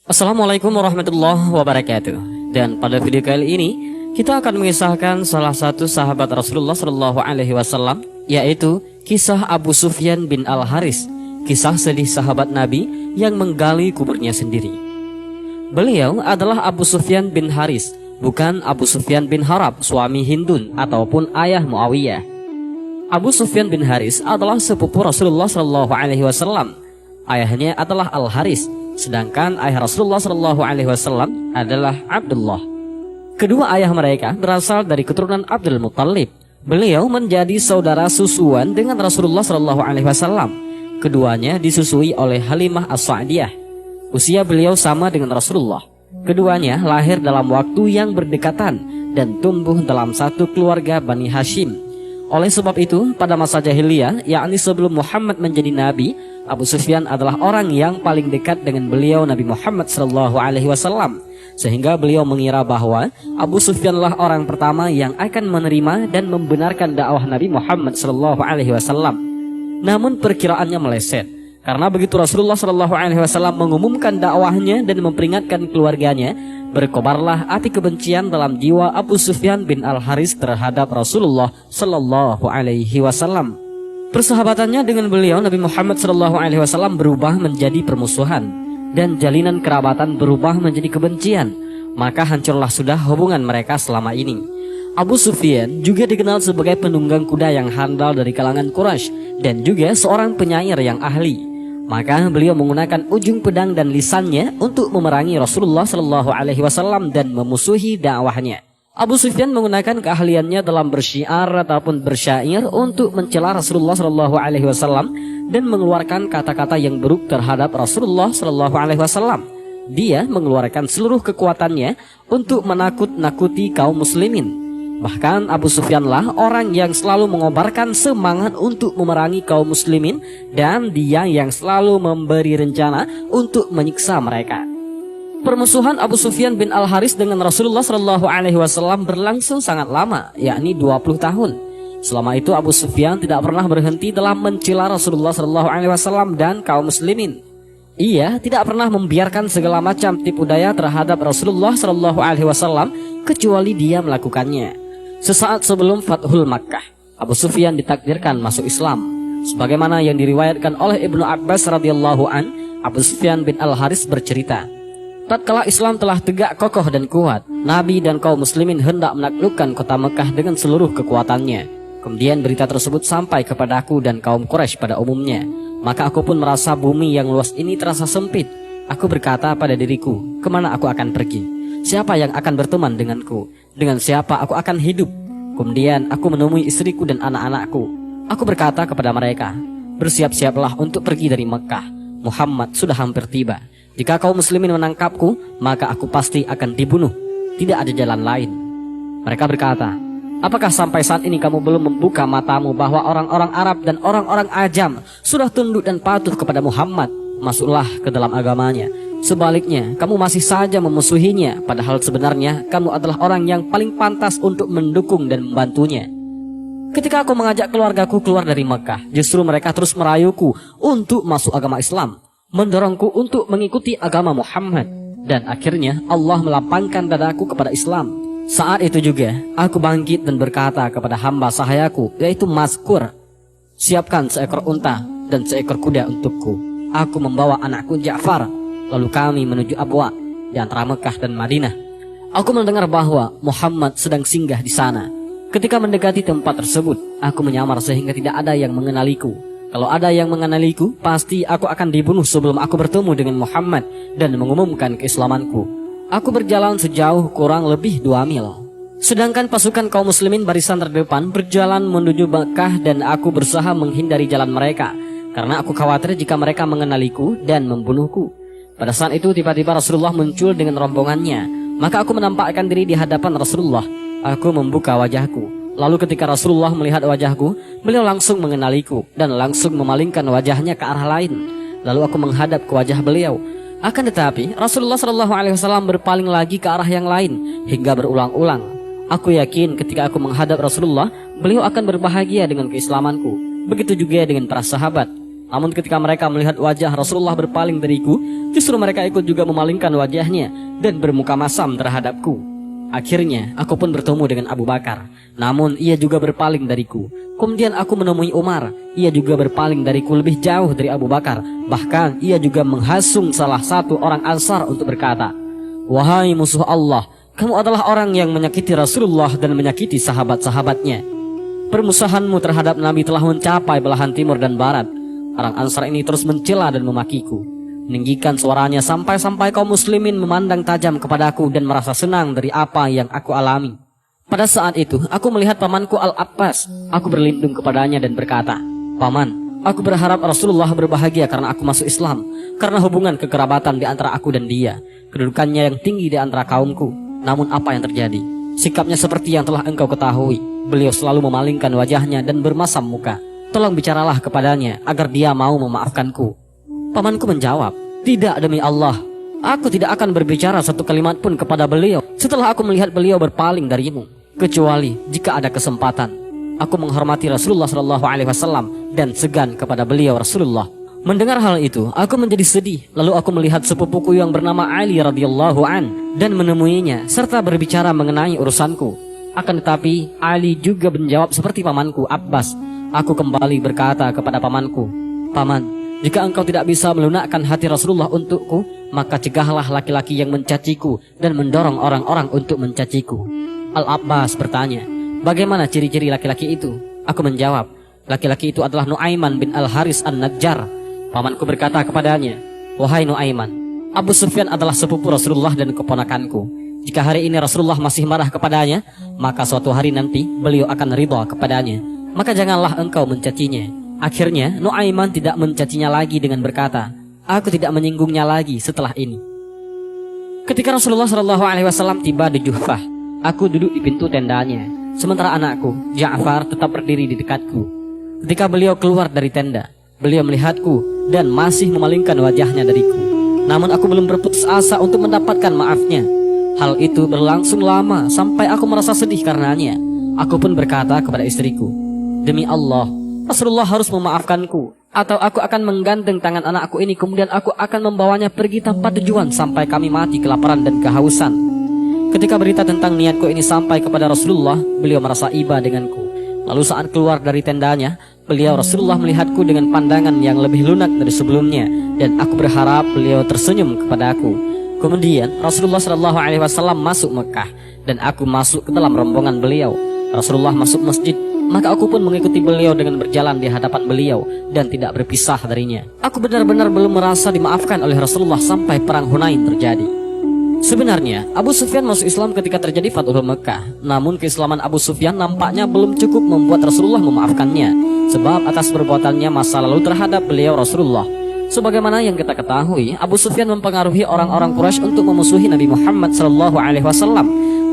Assalamualaikum warahmatullahi wabarakatuh. Dan pada video kali ini kita akan mengisahkan salah satu sahabat Rasulullah Shallallahu Alaihi Wasallam, yaitu kisah Abu Sufyan bin Al Haris, kisah sedih sahabat Nabi yang menggali kuburnya sendiri. Beliau adalah Abu Sufyan bin Haris, bukan Abu Sufyan bin Harab, suami Hindun ataupun ayah Muawiyah. Abu Sufyan bin Haris adalah sepupu Rasulullah Shallallahu Alaihi Wasallam. Ayahnya adalah Al Haris, sedangkan ayah Rasulullah Shallallahu Alaihi Wasallam adalah Abdullah. Kedua ayah mereka berasal dari keturunan Abdul Muttalib. Beliau menjadi saudara susuan dengan Rasulullah Shallallahu Alaihi Wasallam. Keduanya disusui oleh Halimah As-Sa'diyah. Usia beliau sama dengan Rasulullah. Keduanya lahir dalam waktu yang berdekatan dan tumbuh dalam satu keluarga Bani Hashim. Oleh sebab itu, pada masa jahiliyah, yakni sebelum Muhammad menjadi nabi, Abu Sufyan adalah orang yang paling dekat dengan beliau Nabi Muhammad sallallahu alaihi wasallam, sehingga beliau mengira bahwa Abu Sufyanlah orang pertama yang akan menerima dan membenarkan dakwah Nabi Muhammad sallallahu alaihi wasallam. Namun perkiraannya meleset, karena begitu Rasulullah sallallahu alaihi wasallam mengumumkan dakwahnya dan memperingatkan keluarganya, berkobarlah api kebencian dalam jiwa Abu Sufyan bin Al Haris terhadap Rasulullah sallallahu alaihi wasallam. Persahabatannya dengan beliau Nabi Muhammad SAW berubah menjadi permusuhan, dan jalinan kerabatan berubah menjadi kebencian. Maka hancurlah sudah hubungan mereka selama ini. Abu Sufyan juga dikenal sebagai penunggang kuda yang handal dari kalangan Quraisy, dan juga seorang penyair yang ahli. Maka beliau menggunakan ujung pedang dan lisannya untuk memerangi Rasulullah SAW dan memusuhi dakwahnya. Abu Sufyan menggunakan keahliannya dalam bersyiar ataupun bersyair untuk mencela Rasulullah SAW dan mengeluarkan kata-kata yang buruk terhadap Rasulullah SAW. Dia mengeluarkan seluruh kekuatannya untuk menakut-nakuti kaum muslimin. Bahkan Abu Sufyanlah orang yang selalu mengobarkan semangat untuk memerangi kaum muslimin, dan dia yang selalu memberi rencana untuk menyiksa mereka. Permusuhan Abu Sufyan bin Al Haris dengan Rasulullah Shallallahu Alaihi Wasallam berlangsung sangat lama, yakni 20 tahun. Selama itu Abu Sufyan tidak pernah berhenti dalam mencela Rasulullah Shallallahu Alaihi Wasallam dan kaum muslimin. Ia tidak pernah membiarkan segala macam tipu daya terhadap Rasulullah Shallallahu Alaihi Wasallam kecuali dia melakukannya. Sesaat sebelum Fathul Makkah, Abu Sufyan ditakdirkan masuk Islam. Sebagaimana yang diriwayatkan oleh Ibnu Abbas radhiyallahu an, Abu Sufyan bin Al Haris bercerita, tatkala Islam telah tegak kokoh dan kuat, Nabi dan kaum muslimin hendak menaklukkan kota Mekah dengan seluruh kekuatannya. Kemudian berita tersebut sampai kepada aku dan kaum Quraisy pada umumnya. Maka aku pun merasa bumi yang luas ini terasa sempit. Aku berkata pada diriku, kemana aku akan pergi? Siapa yang akan berteman denganku? Dengan siapa aku akan hidup? Kemudian aku menemui istriku dan anak-anakku. Aku berkata kepada mereka, bersiap-siaplah untuk pergi dari Mekah. Muhammad sudah hampir tiba. Jika kaum muslimin menangkapku, maka aku pasti akan dibunuh. Tidak ada jalan lain. Mereka berkata, apakah sampai saat ini kamu belum membuka matamu bahwa orang-orang Arab dan orang-orang Ajam sudah tunduk dan patuh kepada Muhammad? Masuklah ke dalam agamanya. Sebaliknya, kamu masih saja memusuhinya, padahal sebenarnya kamu adalah orang yang paling pantas untuk mendukung dan membantunya. Ketika aku mengajak keluargaku keluar dari Mekah, justru mereka terus merayuku untuk masuk agama Islam, mendorongku untuk mengikuti agama Muhammad, dan akhirnya Allah melapangkan dadaku kepada Islam. Saat itu juga aku bangkit dan berkata kepada hamba sahayaku, yaitu Mazkur, siapkan seekor unta dan seekor kuda untukku. Aku membawa anakku Ja'far, lalu kami menuju Abwa di antara Mekah dan Madinah. Aku mendengar bahwa Muhammad sedang singgah di sana. Ketika mendekati tempat tersebut, aku menyamar sehingga tidak ada yang mengenaliku. Kalau ada yang mengenaliku, pasti aku akan dibunuh sebelum aku bertemu dengan Muhammad dan mengumumkan keislamanku. Aku berjalan sejauh kurang lebih 2 mil. Sedangkan pasukan kaum muslimin barisan terdepan berjalan menuju Mekah, dan aku berusaha menghindari jalan mereka karena aku khawatir jika mereka mengenaliku dan membunuhku. Pada saat itu tiba-tiba Rasulullah muncul dengan rombongannya. Maka aku menampakkan diri di hadapan Rasulullah. Aku membuka wajahku. Lalu ketika Rasulullah melihat wajahku, beliau langsung mengenaliku dan langsung memalingkan wajahnya ke arah lain. Lalu aku menghadap ke wajah beliau. Akan tetapi Rasulullah SAW berpaling lagi ke arah yang lain hingga berulang-ulang. Aku yakin ketika aku menghadap Rasulullah, beliau akan berbahagia dengan keislamanku. Begitu juga dengan para sahabat. Namun ketika mereka melihat wajah Rasulullah berpaling dariku, justru mereka ikut juga memalingkan wajahnya dan bermuka masam terhadapku. Akhirnya aku pun bertemu dengan Abu Bakar, namun ia juga berpaling dariku. Kemudian aku menemui Umar, ia juga berpaling dariku lebih jauh dari Abu Bakar. Bahkan ia juga menghasung salah satu orang Ansar untuk berkata, "Wahai musuh Allah, kamu adalah orang yang menyakiti Rasulullah dan menyakiti sahabat-sahabatnya. Permusuhanmu terhadap Nabi telah mencapai belahan timur dan barat." Orang Ansar ini terus mencela dan memakiku, meninggikan suaranya sampai-sampai kaum muslimin memandang tajam kepadaku dan merasa senang dari apa yang aku alami. Pada saat itu, aku melihat pamanku Al-Abbas. Aku berlindung kepadanya dan berkata, "Paman, aku berharap Rasulullah berbahagia karena aku masuk Islam, karena hubungan kekerabatan di antara aku dan dia, kedudukannya yang tinggi di antara kaumku. Namun apa yang terjadi? Sikapnya seperti yang telah engkau ketahui. Beliau selalu memalingkan wajahnya dan bermasam muka. Tolong bicaralah kepadanya agar dia mau memaafkanku." Pamanku menjawab, "Tidak, demi Allah, aku tidak akan berbicara satu kalimat pun kepada beliau setelah aku melihat beliau berpaling darimu, kecuali jika ada kesempatan. Aku menghormati Rasulullah SAW dan segan kepada beliau Rasulullah." Mendengar hal itu, aku menjadi sedih. Lalu aku melihat sepupuku yang bernama Ali radhiyallahu an dan menemuinya serta berbicara mengenai urusanku. Akan tetapi Ali juga menjawab seperti pamanku Abbas. Aku kembali berkata kepada pamanku, "Paman, jika engkau tidak bisa melunakkan hati Rasulullah untukku, maka cegahlah laki-laki yang mencaciku dan mendorong orang-orang untuk mencaciku." Al-Abbas bertanya, "Bagaimana ciri-ciri laki-laki itu?" Aku menjawab, "Laki-laki itu adalah Nuaiman bin Al-Haris An-Najjar." Pamanku berkata kepadanya, "Wahai Nuaiman, Abu Sufyan adalah sepupu Rasulullah dan keponakanku. Jika hari ini Rasulullah masih marah kepadanya, maka suatu hari nanti beliau akan ridha kepadanya. Maka janganlah engkau mencacinya." Akhirnya Nuaiman tidak mencacinya lagi dengan berkata, "Aku tidak menyinggungnya lagi setelah ini." Ketika Rasulullah SAW tiba di Juhfah, aku duduk di pintu tendanya, sementara anakku Ja'far tetap berdiri di dekatku. Ketika beliau keluar dari tenda, beliau melihatku dan masih memalingkan wajahnya dariku. Namun aku belum berputus asa untuk mendapatkan maafnya. Hal itu berlangsung lama sampai aku merasa sedih karenanya. Aku pun berkata kepada istriku, "Demi Allah, Rasulullah harus memaafkanku, atau aku akan menggandeng tangan anakku ini, kemudian aku akan membawanya pergi tanpa tujuan sampai kami mati kelaparan dan kehausan." Ketika berita tentang niatku ini sampai kepada Rasulullah, beliau merasa iba denganku. Lalu saat keluar dari tendanya, Rasulullah melihatku dengan pandangan yang lebih lunak dari sebelumnya, dan aku berharap beliau tersenyum kepadaku. Kemudian Rasulullah SAW masuk Mekah, dan aku masuk ke dalam rombongan beliau. Rasulullah masuk masjid, maka aku pun mengikuti beliau dengan berjalan di hadapan beliau dan tidak berpisah darinya. Aku benar-benar belum merasa dimaafkan oleh Rasulullah sampai perang Hunain terjadi. Sebenarnya Abu Sufyan masuk Islam ketika terjadi Fathul Mekah. Namun keislaman Abu Sufyan nampaknya belum cukup membuat Rasulullah memaafkannya, sebab atas perbuatannya masa lalu terhadap beliau Rasulullah. Sebagaimana yang kita ketahui, Abu Sufyan mempengaruhi orang-orang Quraisy untuk memusuhi Nabi Muhammad SAW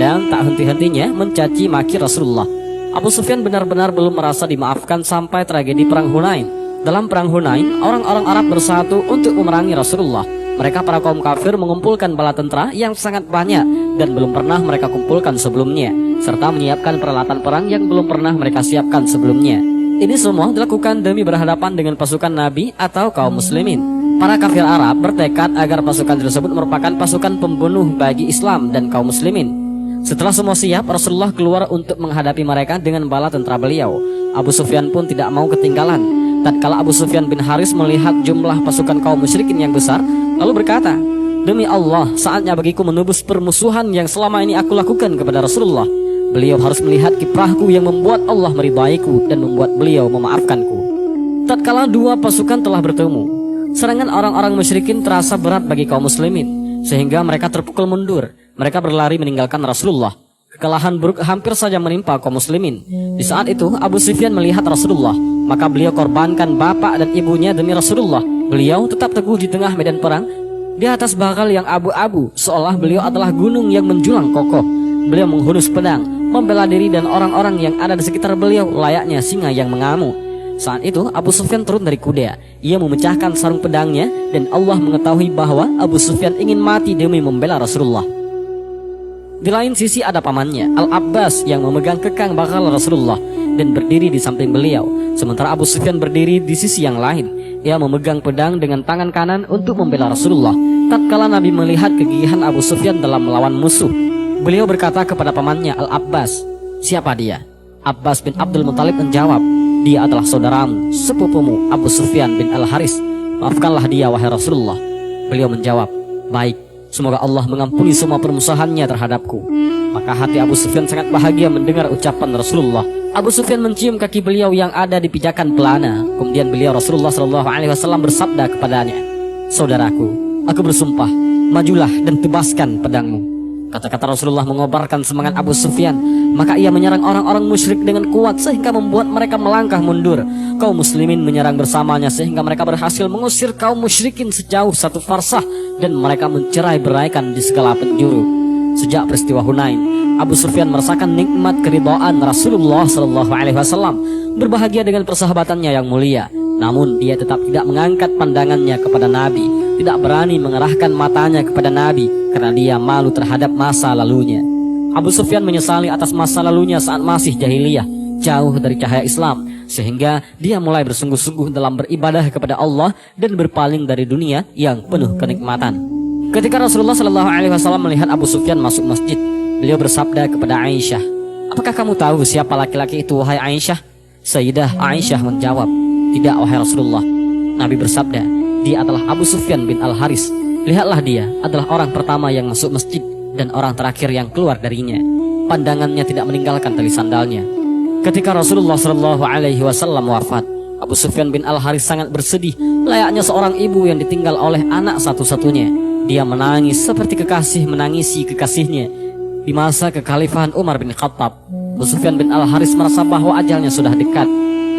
dan tak henti-hentinya mencaci maki Rasulullah. Abu Sufyan benar-benar belum merasa dimaafkan sampai tragedi perang Hunain. Dalam perang Hunain, orang-orang Arab bersatu untuk memerangi Rasulullah. Mereka para kaum kafir mengumpulkan bala tentara yang sangat banyak dan belum pernah mereka kumpulkan sebelumnya, serta menyiapkan peralatan perang yang belum pernah mereka siapkan sebelumnya. Ini semua dilakukan demi berhadapan dengan pasukan Nabi atau kaum muslimin. Para kafir Arab bertekad agar pasukan tersebut merupakan pasukan pembunuh bagi Islam dan kaum muslimin. Setelah semua siap, Rasulullah keluar untuk menghadapi mereka dengan bala tentara beliau. Abu Sufyan pun tidak mau ketinggalan. Tatkala Abu Sufyan bin Haris melihat jumlah pasukan kaum musyrikin yang besar, lalu berkata, "Demi Allah, saatnya bagiku menebus permusuhan yang selama ini aku lakukan kepada Rasulullah. Beliau harus melihat kiprahku yang membuat Allah meridaiku dan membuat beliau memaafkanku." Tatkala dua pasukan telah bertemu, serangan orang-orang musyrikin terasa berat bagi kaum muslimin, sehingga mereka terpukul mundur. Mereka berlari meninggalkan Rasulullah. Kekalahan buruk hampir saja menimpa kaum muslimin. Di saat itu Abu Sufyan melihat Rasulullah, maka beliau korbankan bapak dan ibunya demi Rasulullah. Beliau tetap teguh di tengah medan perang, di atas bakal yang abu-abu, seolah beliau adalah gunung yang menjulang kokoh. Beliau menghunus pedang, membela diri dan orang-orang yang ada di sekitar beliau layaknya singa yang mengamuk. Saat itu Abu Sufyan turun dari kuda. Ia memecahkan sarung pedangnya, dan Allah mengetahui bahwa Abu Sufyan ingin mati demi membela Rasulullah. Di lain sisi ada pamannya Al-Abbas yang memegang kekang bakal Rasulullah. dan berdiri di samping beliau, sementara Abu Sufyan berdiri di sisi yang lain. Ia memegang pedang dengan tangan kanan untuk membela Rasulullah. Tatkala Nabi melihat kegigihan Abu Sufyan dalam melawan musuh, beliau berkata kepada pamannya Al-Abbas, "Siapa dia?" Abbas bin Abdul Muthalib menjawab, "Dia adalah saudaramu, sepupumu Abu Sufyan bin Al-Haris. Maafkanlah dia, wahai Rasulullah." Beliau menjawab, "Baik, semoga Allah mengampuni semua permusuhannya terhadapku." Maka hati Abu Sufyan sangat bahagia mendengar ucapan Rasulullah. Abu Sufyan mencium kaki beliau yang ada di pijakan pelana. Kemudian beliau Rasulullah SAW bersabda kepadanya, "Saudaraku, aku bersumpah, majulah dan tebaskan pedangmu." Kata-kata Rasulullah mengobarkan semangat Abu Sufyan. Maka ia menyerang orang-orang musyrik dengan kuat sehingga membuat mereka melangkah mundur. Kaum muslimin menyerang bersamanya sehingga mereka berhasil mengusir kaum musyrikin sejauh 1 farsah, dan mereka mencerai-beraikan di segala penjuru. Sejak peristiwa Hunain, Abu Sufyan merasakan nikmat keridhaan Rasulullah SAW, berbahagia dengan persahabatannya yang mulia. Namun dia tetap tidak mengangkat pandangannya kepada Nabi, tidak berani mengerahkan matanya kepada Nabi karena dia malu terhadap masa lalunya. Abu Sufyan menyesali atas masa lalunya saat masih jahiliyah, jauh dari cahaya Islam, sehingga dia mulai bersungguh-sungguh dalam beribadah kepada Allah dan berpaling dari dunia yang penuh kenikmatan. Ketika Rasulullah SAW melihat Abu Sufyan masuk masjid, beliau bersabda kepada Aisyah, "Apakah kamu tahu siapa laki-laki itu, wahai Aisyah?" Sayyidah Aisyah menjawab, "Tidak, wahai Rasulullah." Nabi bersabda, "Dia adalah Abu Sufyan bin Al-Haris. Lihatlah, dia adalah orang pertama yang masuk masjid dan orang terakhir yang keluar darinya. Pandangannya tidak meninggalkan tali sandalnya." Ketika Rasulullah SAW wafat, Abu Sufyan bin Al-Haris sangat bersedih, layaknya seorang ibu yang ditinggal oleh anak satu-satunya. Dia menangis seperti kekasih menangisi kekasihnya. Di masa kekhalifahan Umar bin Khattab, Abu Sufyan bin Al-Haris merasa bahwa ajalnya sudah dekat.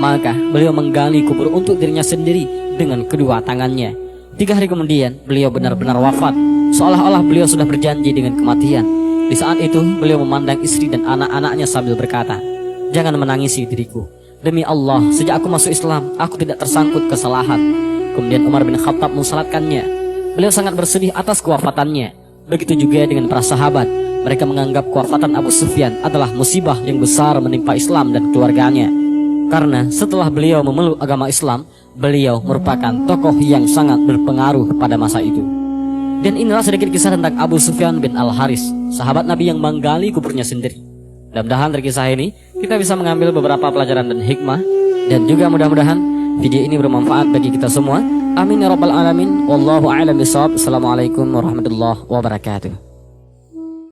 Maka beliau menggali kubur untuk dirinya sendiri dengan kedua tangannya. 3 hari kemudian beliau benar-benar wafat, seolah-olah beliau sudah berjanji dengan kematian. Di saat itu beliau memandang istri dan anak-anaknya sambil berkata, "Jangan menangisi diriku. Demi Allah, sejak aku masuk Islam, aku tidak tersangkut kesalahan." Kemudian Umar bin Khattab mensalatkannya. Beliau sangat bersedih atas kewafatannya. Begitu juga dengan para sahabat. Mereka menganggap kewafatan Abu Sufyan adalah musibah yang besar menimpa Islam dan keluarganya. Karena setelah beliau memeluk agama Islam, beliau merupakan tokoh yang sangat berpengaruh pada masa itu. Dan inilah sedikit kisah tentang Abu Sufyan bin Al-Haris, sahabat Nabi yang menggali kuburnya sendiri. Mudah-mudahan dari kisah ini kita bisa mengambil beberapa pelajaran dan hikmah, dan juga mudah-mudahan video ini bermanfaat bagi kita semua. Amin ya rabbal alamin. Wallahu a'lam bishawab. Assalamualaikum warahmatullahi wabarakatuh.